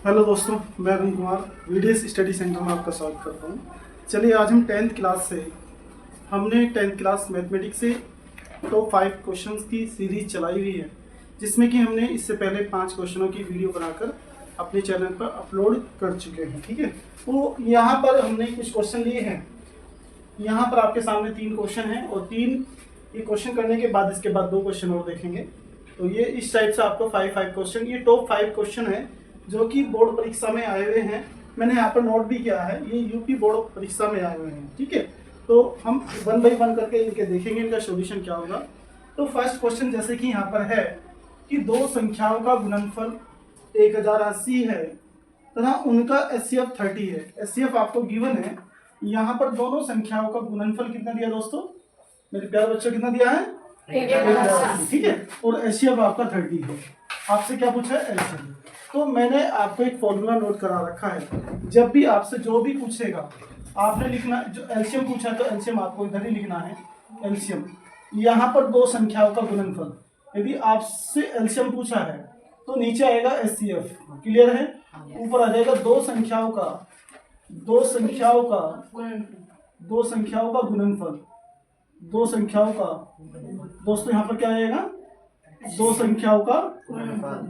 Hello दोस्तों, मैं Arun Kumar VDS study centre में आपका स्वागत करता हूँ। चलिए, आज हम 10th क्लास से हमने 10th क्लास मैथमेटिक्स से टॉप 5 क्वेश्चंस की सीरीज चलाई हुई है, जिसमें कि हमने इससे पहले 5 क्वेश्चनों की वीडियो बनाकर अपने चैनल पर अपलोड कर चुके हैं। ठीक है, तो यहाँ पर हमने कुछ क्वेश्चन लिए हैं। यहाँ पर आपके सामने 3 क्वेश्चन हैं और 3 ये क्वेश्चन करने के बाद इसके बाद 2 क्वेश्चन और देखेंगे। तो ये इस टाइप से आपको 5 क्वेश्चन, ये टॉप 5 क्वेश्चन है जो कि बोर्ड परीक्षा में आए हुए हैं। मैंने यहाँ पर नोट भी किया है, ये यूपी बोर्ड परीक्षा में आए हुए हैं। ठीक है, तो हम 1 बाई 1 करके इनके देखेंगे, इनका सॉल्यूशन क्या होगा। तो फर्स्ट क्वेश्चन जैसे कि यहाँ पर है कि 2 संख्याओं का गुणनफल 1080 है तथा उनका एचसीएफ 30 है। एचसीएफ आपको गिवन है। यहाँ पर दोनों संख्याओं का गुणनफल कितना दिया दोस्तों, मेरे प्यारे बच्चों, कितना दिया है? 1080। ठीक है, और एचसीएफ आपका 30 है। आपसे क्या पूछा है? एलसीएम। तो मैंने आपको एक फॉर्मूला नोट करा रखा है। जब भी आपसे जो भी पूछेगा आपने लिखना, जो एलसीएम पूछा है तो एलसीएम आपको इधर ही लिखना है। एलसीएम यहाँ पर 2 संख्याओं का गुणनफल, यदि आपसे एलसीएम पूछा है तो नीचे आएगा एचसीएफ। क्लियर है? ऊपर आ जाएगा 2 संख्याओं का गुणनफल। 2 संख्याओं का दोस्तों यहाँ पर क्या आएगा? 2 संख्याओं का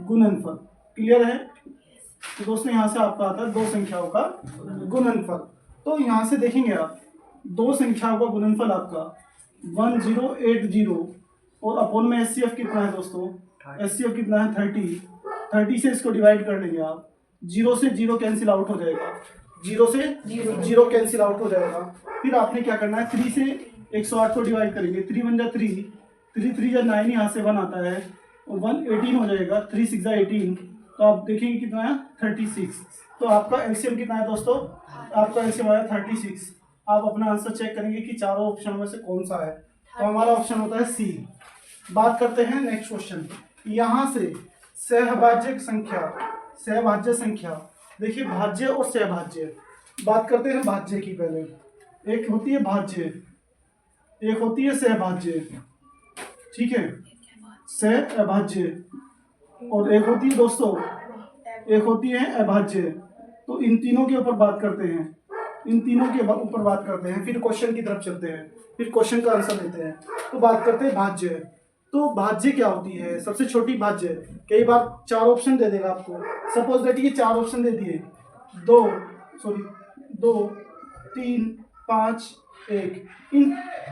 गुणनफल। क्लियर है? तो दोस्तों यहाँ से आपका आता है 2 संख्याओं का गुणनफल। तो यहाँ से देखेंगे आप 2 संख्याओं का गुणनफल आपका 1080 और अपोन में एचसीएफ कितना है दोस्तों? एचसीएफ कितना है? 30 से इसको डिवाइड कर लेंगे आप। 0 से 0 कैंसिल आउट हो जाएगा, 0 से 0 कैंसिल आउट हो जाएगा। फिर आपने क्या करना है? 3 से 108 को डिवाइड करेंगे। 3 वन जा 3, 3 जा 9, यहाँ से 1 आता है और 118 हो जाएगा। 3 6 जा 18, तो आप देखेंगे कितना है? 36। तो आपका एलसीएम कितना है दोस्तों? आपका एलसीएम आया 36। आप अपना आंसर चेक करेंगे कि चारों ऑप्शन में से कौन सा है, तो हमारा ऑप्शन होता है सी। बात करते हैं नेक्स्ट क्वेश्चन। यहाँ से सहभाज्य संख्या, देखिए भाज्य और सहभाज्य। बात करते हैं भाज्य की पहले। एक होती है भाज्य, एक होती है सहभाज्य। ठीक है, सहभाज्य, और एक होती है दोस्तों, एक होती है अभाज्य। तो इन तीनों के ऊपर बात करते हैं, फिर क्वेश्चन की तरफ चलते हैं, फिर क्वेश्चन का आंसर देते हैं। तो बात करते हैं भाज्य। तो भाज्य क्या होती है? सबसे छोटी भाज्य। कई बार 4 ऑप्शन दे देगा आपको। सपोज दैट ये 4 ऑप्शन दे दिए, 2 3 5 1,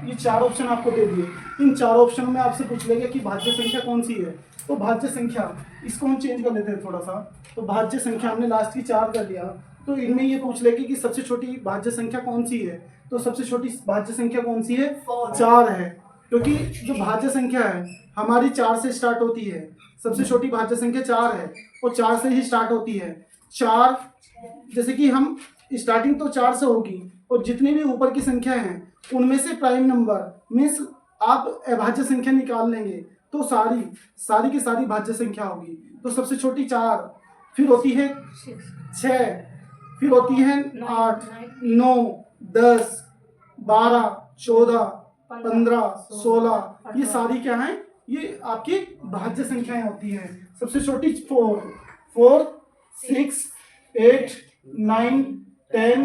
ये 4 ऑप्शन आपको दे दिए। इन 4 ऑप्शनों में आपसे पूछ लेगा कि भाज्य संख्या कौन सी है। तो भाज्य संख्या, इसको हम चेंज कर लेते हैं थोड़ा सा। तो भाज्य संख्या हमने लास्ट की 4 कर लिया, तो इनमें ये पूछ लेगी कि सबसे छोटी भाज्य संख्या कौन सी है। तो सबसे छोटी भाज्य संख्या कौन सी है? 4 है, क्योंकि जो भाज्य संख्या है हमारी 4 से स्टार्ट होती है। सबसे छोटी भाज्य संख्या 4 है और 4 से ही स्टार्ट होती है। 4, जैसे कि हम स्टार्टिंग तो 4 से होगी, और जितनी भी ऊपर की संख्या हैं उनमें से प्राइम नंबर मीन्स आप अभाज्य संख्या निकाल लेंगे तो सारी की सारी भाज्य संख्या होगी। तो सबसे छोटी 4, फिर होती है 6, फिर होती है 8, 9, 10, 12, 14, 15, 16, ये सारी क्या है? ये आपकी भाज्य संख्याएं होती हैं। सबसे छोटी 4, 6, 8, 9, 10,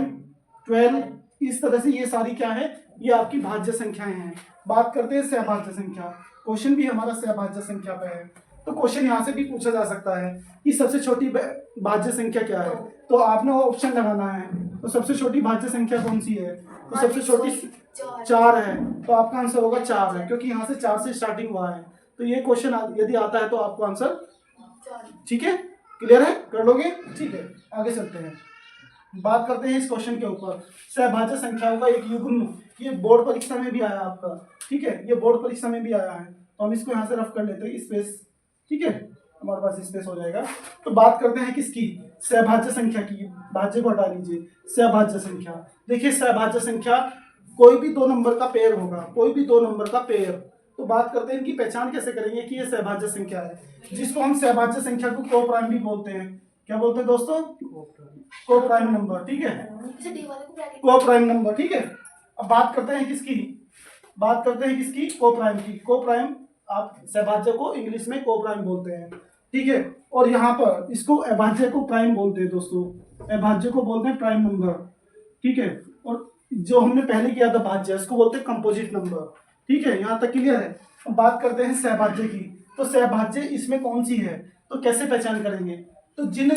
12, इस तरह से ये सारी क्या है? ये आपकी भाज्य संख्याएं हैं। बात करते हैं सहभाज्य संख्या। क्वेश्चन भी हमारा सहभाज्य संख्या पे है, तो क्वेश्चन यहाँ से भी पूछा जा सकता है कि सबसे छोटी भाज्य संख्या क्या है। तो आपने वो ऑप्शन लगाना है। तो सबसे छोटी भाज्य संख्या कौन सी है? तो सबसे छोटी 4 है, तो आपका आंसर होगा 4 है, क्योंकि यहाँ से 4 से स्टार्टिंग हुआ है। तो ये क्वेश्चन यदि आता है तो आपको आंसर, ठीक है, क्लियर है, कर लोगे? ठीक है, आगे चलते हैं। बात करते हैं इस क्वेश्चन के ऊपर। सहभाज्य संख्याओं का एक युग्म, ये बोर्ड परीक्षा में भी आया आपका। ठीक है, ये बोर्ड परीक्षा में भी आया है, तो हम इसको यहाँ से रफ कर लेते हैं, स्पेस। ठीक है, हमारे पास स्पेस हो जाएगा। तो बात करते हैं किसकी? सहभाज्य संख्या की। भाज्य को हटा लीजिए, सहभाज्य संख्या। देखिए, सहभाज्य संख्या कोई भी 2 नंबर का पेयर होगा, कोई भी 2 नंबर का पेयर। तो बात करते हैं इनकी पहचान कैसे करेंगे कि ये सहभाज्य संख्या है, जिसको हम सहभाज्य संख्या को को प्राइम भी बोलते हैं। क्या बोलते हैं दोस्तों? को प्राइम नंबर। ठीक है, को प्राइम नंबर। ठीक है, अब बात करते हैं किसकी? को प्राइम की। को प्राइम, आप सहभाज्य को इंग्लिश में को प्राइम बोलते हैं। ठीक है। और यहाँ पर इसको अभाज्य को प्राइम बोलते हैं दोस्तों, अभाज्य को बोलते हैं प्राइम नंबर, ठीक है। और जो हमने पहले किया था भाज्य, इसको बोलते हैं कंपोजिट नंबर, ठीक है। यहाँ तक क्लियर है। अब बात करते हैं सहभाज्य की। तो सहभाज्य इसमें कौन सी है, तो कैसे पहचान करेंगे, तो जिन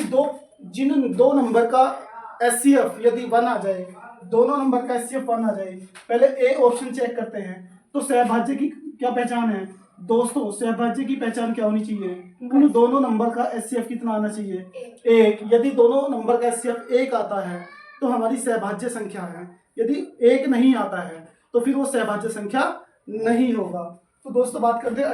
दो नंबर का एचसीएफ यदि 1 आ जाए, दोनों नंबर का एचसीएफ 1 आ जाए, पहले ए ऑप्शन चेक करते हैं। तो सहभाज्य की क्या पहचान है दोस्तों, सहभाज्य की पहचान क्या होनी चाहिए, उन दोनों नंबर का एचसीएफ कितना आना चाहिए, 1। यदि दोनों नंबर का एचसीएफ 1 आता है तो हमारी सहभाज्य संख्या है। यदि 1 नहीं आता है तो फिर वो सहभाज्य संख्या नहीं होगा। तो दोस्तों बात करते हैं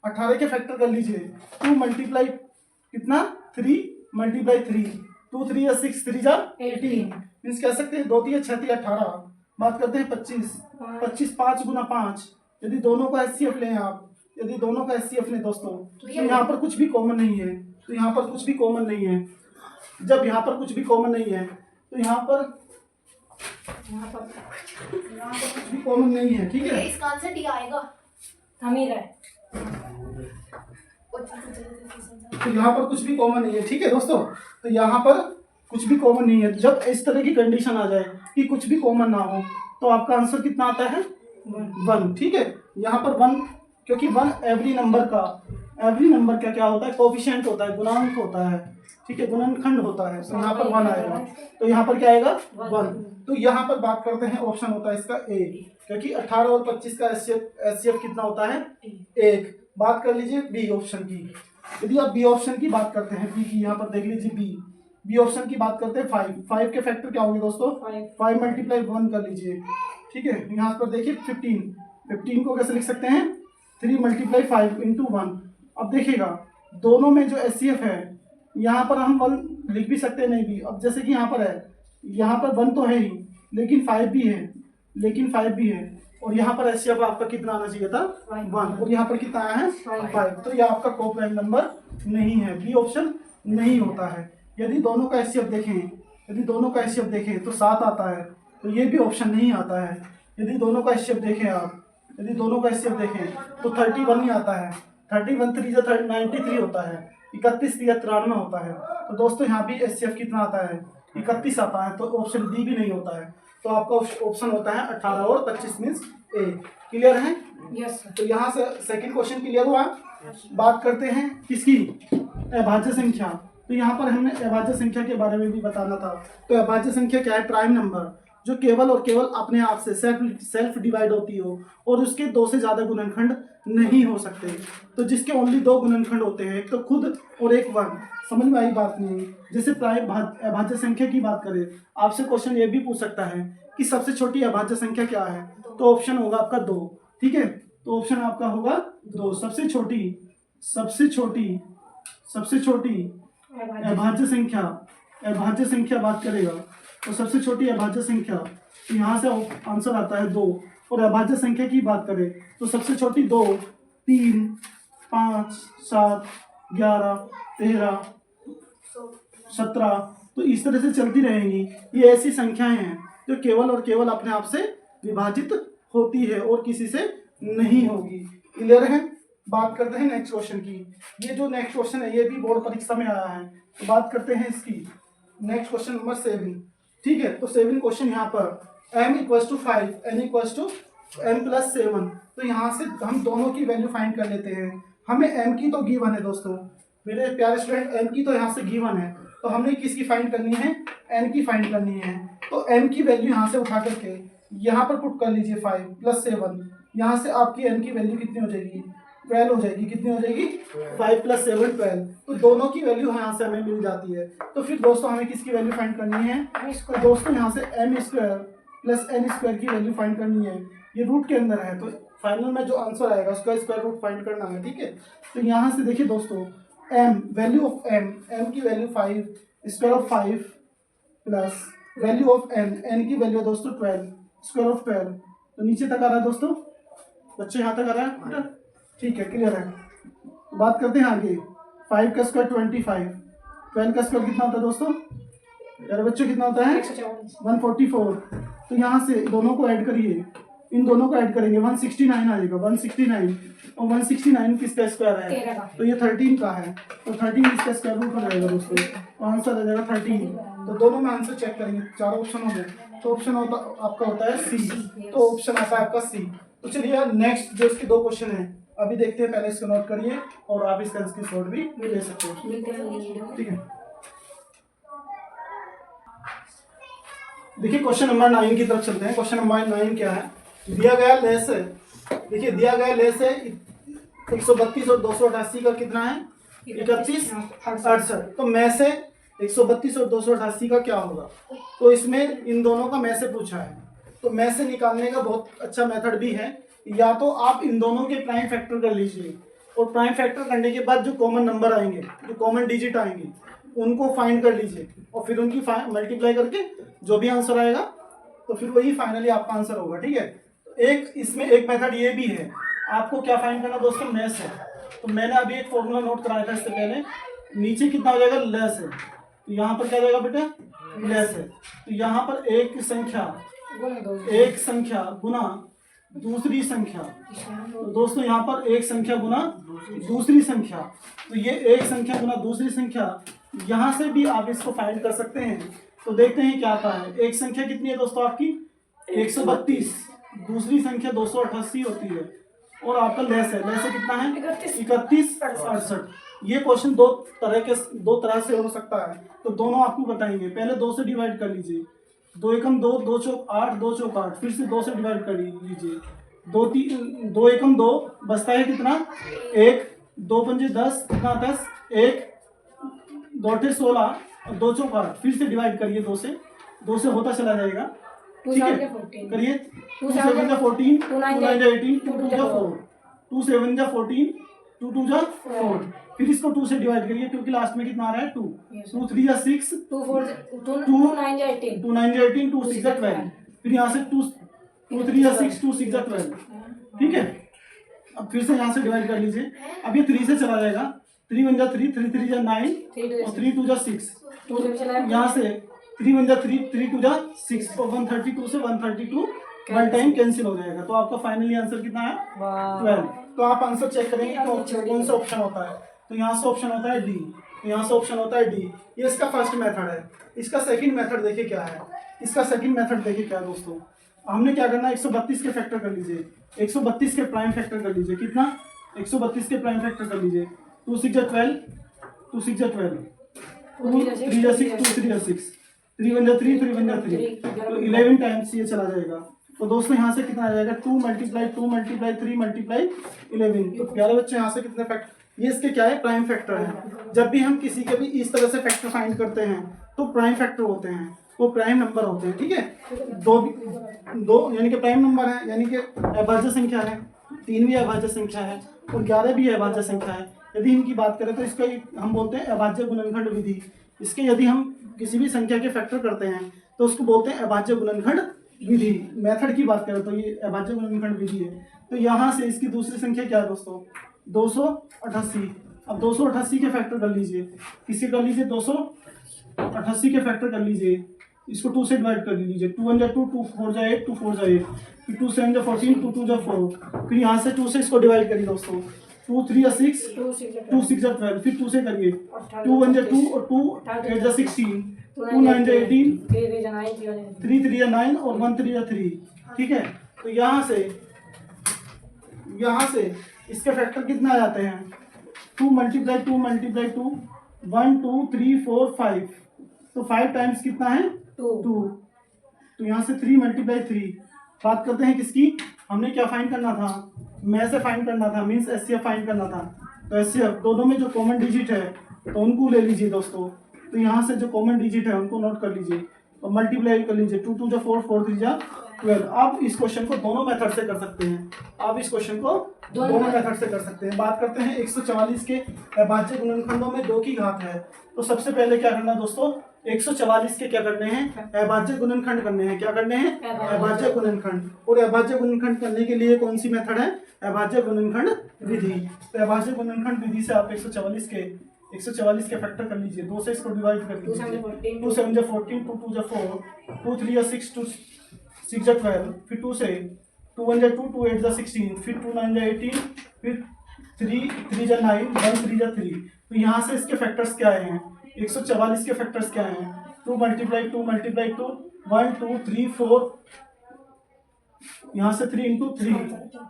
18 के फैक्टर कर लीजिए। 2 मल्टीप्लाई कितना 3 मल्टीप्लाई 3, 2 3 या 6 3 जा 18, मीन्स कह सकते हैं 2 3 6 3 18। बात करते हैं 25 5 गुना 5। यदि दोनों का एचसीएफ लें आप, यदि दोनों का एचसीएफ लें दोस्तों, तो यहाँ पर कुछ भी कॉमन नहीं है, तो यहाँ पर कुछ भी कॉमन नहीं है। जब यहाँ पर कुछ भी कॉमन नहीं है तो यहाँ पर कुछ भी कॉमन नहीं है, ठीक है। इसका आंसर डी आएगा, हम ही रहे। तो यहाँ पर कुछ भी कॉमन नहीं है, ठीक है दोस्तों। तो यहाँ पर कुछ भी कॉमन नहीं है। जब इस तरह की कंडीशन आ जाए कि कुछ भी कॉमन ना हो तो आपका आंसर कितना आता है 1, ठीक है। यहाँ पर 1, क्योंकि 1 एवरी नंबर का क्या होता है, कोफिशिएंट होता है, गुणांक होता है, ठीक है, गुणनखंड होता है। तो यहाँ पर 1 आएगा, तो यहाँ पर क्या आएगा 1। तो यहाँ पर बात करते हैं, ऑप्शन होता है इसका ए, क्योंकि 18 और 25 का एचसीएफ कितना होता है 1। बात कर लीजिए बी ऑप्शन की। यदि आप बी ऑप्शन की बात करते हैं, बी की, यहाँ पर देख लीजिए बी ऑप्शन की बात करते हैं 5 के फैक्टर क्या होंगे दोस्तों, 5 मल्टीप्लाई 1 कर लीजिए, ठीक है। यहाँ पर देखिए 15 को कैसे लिख सकते हैं 3 मल्टीप्लाई 5 इंटू 1। अब देखिएगा दोनों में जो एचसीएफ है, यहाँ पर हम 1 लिख भी सकते हैं, नहीं भी। अब जैसे कि यहाँ पर है, यहाँ पर 1 तो है ही, लेकिन 5 भी है, और यहाँ पर एचसीएफ आपका कितना आना चाहिए था 1, और यहाँ पर कितना आया है 5। तो यह आपका को प्राइम नंबर नहीं है, बी ऑप्शन नहीं होता है। यदि दोनों का एचसीएफ देखें तो 7 आता है, तो ये भी ऑप्शन नहीं आता है। यदि दोनों का एचसीएफ देखें तो 31 ही आता है। 31 3 93 होता है, 31 3 93 होता है। तो दोस्तों यहाँ भी एचसीएफ कितना आता है 31 आता है, तो ऑप्शन डी भी नहीं होता है। तो आपका ऑप्शन होता है 18 और 25 मीन्स ए। क्लियर है? यस। तो यहाँ से सेकंड क्वेश्चन क्लियर हुआ। बात करते हैं किसकी, अभाज्य संख्या। तो यहाँ पर हमने अभाज्य संख्या के बारे में भी बताना था। तो अभाज्य संख्या क्या है, प्राइम नंबर जो केवल और केवल अपने आप से सेल्फ डिवाइड होती हो और उसके 2 से ज़्यादा गुणनखंड नहीं हो सकते। तो जिसके ओनली 2 गुणनखंड होते हैं, एक तो खुद और एक 1। समझ में आई बात नहीं? जैसे प्राइम अभाज्य संख्या की बात करें, आपसे क्वेश्चन ये भी पूछ सकता है कि सबसे छोटी अभाज्य संख्या क्या है, तो ऑप्शन होगा आपका 2, ठीक है। तो ऑप्शन आपका होगा 2। सबसे छोटी अभाज्य संख्या बात करेगा तो सबसे छोटी अभाज्य संख्या, तो यहाँ से आंसर आता है 2। और अभाज्य संख्या की बात करें तो सबसे छोटी 2, 3, 5, 7, 11, 13, 17, तो इस तरह से चलती रहेंगी। ये ऐसी संख्याएं हैं जो केवल और केवल अपने आप से विभाजित होती है और किसी से नहीं होगी। क्लियर है? बात करते हैं नेक्स्ट क्वेश्चन की। ये जो नेक्स्ट क्वेश्चन है ये भी बोर्ड परीक्षा में आया है, तो बात करते हैं इसकी। नेक्स्ट क्वेश्चन नंबर 7, ठीक है। तो 7 क्वेश्चन यहाँ पर m = 5 n = m + 7। तो यहाँ से हम दोनों की वैल्यू फाइंड कर लेते हैं। हमें m की तो गिवन है दोस्तों, मेरे प्यारे स्टूडेंट, m की तो यहाँ से गिवन है, तो हमने किसकी फाइंड करनी है, n की फाइंड करनी है। तो m की वैल्यू यहाँ से उठा करके यहाँ पर पुट कर लीजिए 5 + 7। यहाँ से आपकी n की वैल्यू कितनी हो जाएगी, 12 हो जाएगी। कितनी हो जाएगी, 5 + 7 12। तो दोनों की वैल्यू यहाँ से हमें मिल जाती है। तो फिर दोस्तों हमें किसकी वैल्यू फाइंड करनी है, तो दोस्तों यहाँ से m² + n² की वैल्यू फाइंड करनी है। ये रूट के अंदर है, तो फाइनल में जो आंसर आएगा उसका स्क्वायर रूट फाइंड करना है, ठीक है। तो यहाँ से देखिए दोस्तों, वैल्यू ऑफ m की value 5, square of 5 plus value of n की वैल्यू है दोस्तों 12, स्क्वायर ऑफ 12। तो नीचे तक आ रहा है दोस्तों, बच्चे यहाँ तक आ रहा है, ठीक है, क्लियर है। बात करते हैं आगे। 5 का स्क्वायर 25, 12 का स्क्वायर कितना होता है दोस्तों, यार बच्चों कितना होता है 144। तो यहाँ से दोनों को ऐड करिए, इन दोनों को ऐड करेंगे 169 आ जाएगा 169 और 169 किसका स्क्वायर 13 है का। तो ये 13 का है तो 13 इसका स्क्वायर रूट हो जाएगा दोस्तों तो आंसर आ जाएगा 13। तो दोनों में आंसर चेक करेंगे चार ऑप्शन हो गए तो ऑप्शन होता आपका होता है सी तो ऑप्शन आता है आपका सी। तो चलिए नेक्स्ट जो इसके दो क्वेश्चन है अभी देखते हैं पहले इसको नोट करिए और आप इसका स्क्रीनशॉट भी ले सकते हो ठीक है। देखिए क्वेश्चन नंबर 9 की तरफ चलते हैं। क्वेश्चन नंबर 9 क्या है दिया गया लेस है देखिए दिया गया लेस है 132 और 288 का कितना है 31 68 तो मैं से 132 और 288 का क्या होगा तो इसमें इन दोनों का मैं से पूछा है तो मैं से निकालने का बहुत अच्छा मेथड भी है या तो आप इन दोनों के प्राइम फैक्टर कर लीजिए और प्राइम फैक्टर करने के बाद जो कॉमन नंबर आएंगे जो कॉमन डिजिट आएंगे उनको फाइंड कर लीजिए और फिर उनकी मल्टीप्लाई करके जो भी आंसर आएगा तो फिर वही फाइनली आपका आंसर होगा ठीक है। एक इसमें एक मेथड ये भी है आपको क्या फाइंड करना दोस्तों लेस है तो मैंने अभी एक फॉर्मूला नोट कराया था इससे पहले नीचे कितना हो जाएगा लेस है तो यहाँ पर क्या जाएगा बेटा लेस है तो यहाँ पर एक संख्या गुना दूसरी संख्या तो दोस्तों यहाँ पर एक संख्या गुना दूसरी संख्या तो ये एक संख्या गुना दूसरी संख्या यहाँ से भी आप इसको फाइंड कर सकते हैं। तो देखते हैं क्या आता है। एक संख्या कितनी है दोस्तों आपकी 132 दूसरी संख्या 288 होती है और आपका लेस है कितना है 31 68। ये क्वेश्चन दो तरह से हो सकता है तो दोनों आपको बताएंगे। पहले 2 से डिवाइड कर लीजिए 2 एकम 2 2 चौक 8 2 चौक 8 फिर से 2 से डिवाइड कर लीजिए 2 एकम 2 बचता है कितना 1 2 पंजे 10 कितना 10 1 2 अठे 16 और 2 चौक 8 फिर से डिवाइड करिए 2 से होता चला जाएगा ठीक है करिए 2 7 जा 14 2 9 जा 18 2 2 जा 4 2 7 जा 14 2 2 जा 4 फिर इसको 2 से डिवाइड करिए क्योंकि लास्ट में कितना आ रहा है 2 2 3 जा 6 2 9 जा 18 2 6 जा 12 फिर यहाँ से 2 3 जा 6 2 6 जा 12 ठीक है। अब फिर से यहाँ से डिवाइड कर लीजिए अब ये 3 से चला जाएगा 3 1 जा 3 3 3 जा 9 और 3 2 जा 6 यहाँ से 3 1 जा 3 3 2 जा 6 और 132 से 132 वन टाइम कैंसिल हो जाएगा। तो आपका फाइनली आंसर कितना है 12। तो आप आंसर चेक करेंगे कौन सा ऑप्शन होता है तो यहाँ से ऑप्शन होता है डी तो यहाँ से ऑप्शन होता है डी। ये इसका फर्स्ट मेथड है। इसका सेकंड मेथड देखिए क्या है। इसका सेकंड मेथड देखिए क्या है दोस्तों। हमने क्या करना है 132 के फैक्टर कर लीजिए 132 के प्राइम फैक्टर कर लीजिए कितना 132 के प्राइम फैक्टर कर लीजिए 2 6 जा 12 2 6 जा 12 2 3 जा 6 2 3 जा 6 3 1 जा 3 3 1 जा 3 तो 11 टाइम्स ये चला जाएगा। तो दोस्तों यहाँ से कितना आ जाएगा 2 × 3 × 11 तो प्यारे बच्चे यहाँ से कितने फैक्टर ये इसके क्या है प्राइम फैक्टर है। जब भी हम किसी के भी इस तरह से फैक्टर फाइंड करते हैं तो प्राइम फैक्टर होते हैं वो प्राइम नंबर होते हैं ठीक है। दो यानी कि प्राइम नंबर है यानी कि अभाज्य संख्या है 3 भी अभाज्य संख्या है और 11 भी अभाज्य संख्या है। यदि इनकी बात करें तो इसका हम बोलते हैं अभाज्य गुणनखंड विधि। इसके यदि हम किसी भी संख्या के फैक्टर करते हैं तो उसको बोलते हैं अभाज्य गुणनखंड विधि। मेथड की बात करें तो ये अभाज्य गुणनखंड विधि है। तो यहाँ से इसकी दूसरी संख्या क्या है दोस्तों 288। अब 288 के फैक्टर कर लीजिए किसी कर लीजिए 288 के फैक्टर कर लीजिए इसको 2 से डिवाइड कर लीजिए 2 1 जा 2 2 4 जा 8 2 4 जा 8 फिर 2 7 जा 14 2 2 जा 4 फिर यहाँ से 2 से इसको डिवाइड करिए दोस्तों 2 3 जा 6 2 6 जा 12 फिर 2 से करिए 2 1 जा 2 और 2 8 जा 16 2 9 जा 18 3 3 जा 9 और 1 3 जा 3 ठीक है। तो यहाँ से इसके फैक्टर कितना आ जाते हैं 2 × 2 × 2 1 2 3 4 5 तो 5 टाइम्स कितना है 2 तो यहाँ से 3 × 3 बात करते हैं किसकी हमने क्या फाइंड करना था मैं से फाइंड करना था मीन्स एचसीएफ फाइंड करना था। तो एचसीएफ दोनों में जो कॉमन डिजिट है तो उनको ले लीजिए दोस्तों। तो यहाँ से जो कॉमन डिजिट है उनको नोट कर लीजिए और मल्टीप्लाई कर लीजिए 2 2 जा 4 4 3 जा 12। आप इस क्वेश्चन को दोनों मेथड से कर सकते हैं। आप इस क्वेश्चन को दोनों मेथड से कर सकते हैं। बात करते हैं 144 के अभाज्य गुणनखंडों में 2 की घात है। तो सबसे पहले क्या करना दोस्तों 144 के क्या करने हैं अभाज्य गुणनखंड करने हैं। क्या करने हैं अभाज्य गुणनखंड। और अभाज्य गुणनखंड करने के लिए कौन सी मेथड है अभाज्य गुणनखंड विधि। तो अभाज्य गुणनखंड विधि से आप 144 के फैक्टर कर लीजिए 2 से इसको डिवाइड कर लीजिए 2 7 जा 14 2 2 जा 4 2 3 जा 6 2 6 जा 12 फिर 2 से 2 1 जा 2, 2 8 जा 16, फिर 2 9 जा 18, फिर 3 3 जा 9, 1 3 जा 3। तो यहाँ से इसके फैक्टर्स क्या आए हैं, 144 के फैक्टर्स क्या आए हैं, 2 मल्टीप्लाई 2 मल्टीप्लाई 2, 1 2 3 4, यहाँ से 3 इंटू 3।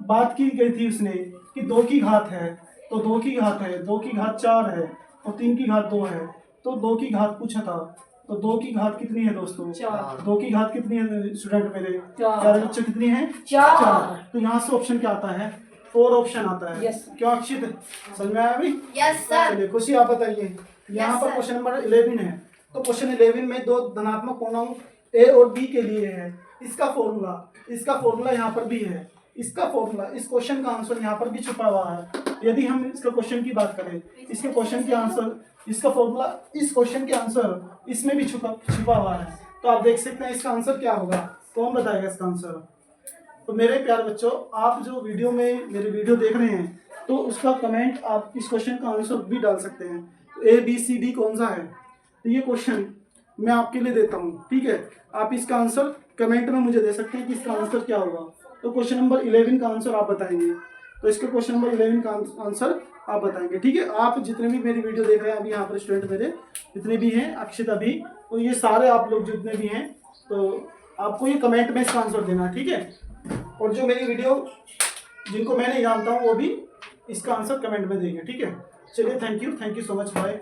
बात की गई थी उसने कि 2 की घात है, तो 2 की घात है, 2 की घात 4 है और 3 की घात 2 है, तो 2 की घात पूछा था। तो 2 की घात कितनी है दोस्तों, 4। 2 की घात कितनी है स्टूडेंट मेरे, 4। प्यारे बच्चे कितनी है, 4। तो यहाँ से ऑप्शन क्या आता है, 4 ऑप्शन आता है। Yes, sir. क्यों अक्षित, समझ में आया अभी? Yes sir. चलिए खुशी आप बताइए। यहाँ पर sir. क्वेश्चन नंबर 11 है, तो क्वेश्चन 11 में दो धनात्मक पूर्णांक ए और बी के लिए है। इसका फॉर्मूला यहाँ पर भी है, इसका फॉर्मूला, इस क्वेश्चन का आंसर यहाँ पर भी छुपा हुआ है। यदि हम इसका क्वेश्चन की बात करें, इसके क्वेश्चन के आंसर, इसका फॉर्मूला, इस क्वेश्चन के आंसर इसमें भी छुपा हुआ है। तो आप देख सकते हैं इसका आंसर क्या होगा, कौन बताएगा इसका आंसर। तो मेरे प्यारे बच्चों, आप जो वीडियो में मेरे वीडियो देख रहे हैं, तो उसका कमेंट आप इस क्वेश्चन का आंसर भी डाल सकते हैं। तो ए बी सी डी कौन सा है, तो ये क्वेश्चन मैं आपके लिए देता हूँ, ठीक है। आप इसका आंसर कमेंट में मुझे दे सकते हैं कि इसका आंसर क्या होगा। तो क्वेश्चन नंबर 11 का आंसर आप बताएंगे, तो इसके क्वेश्चन नंबर 11 का आंसर आप बताएंगे, ठीक है। आप जितने भी मेरी वीडियो देख रहे हैं, अभी यहाँ पर स्टूडेंट मेरे जितने भी हैं, अक्षित अभी, तो ये सारे आप लोग जितने भी हैं, तो आपको ये कमेंट में इसका आंसर देना, ठीक है। और जो मेरी वीडियो जिनको मैं नहीं जानता हूँ, वो भी इसका आंसर कमेंट में देंगे, ठीक है। चलिए, thank you so much, bye.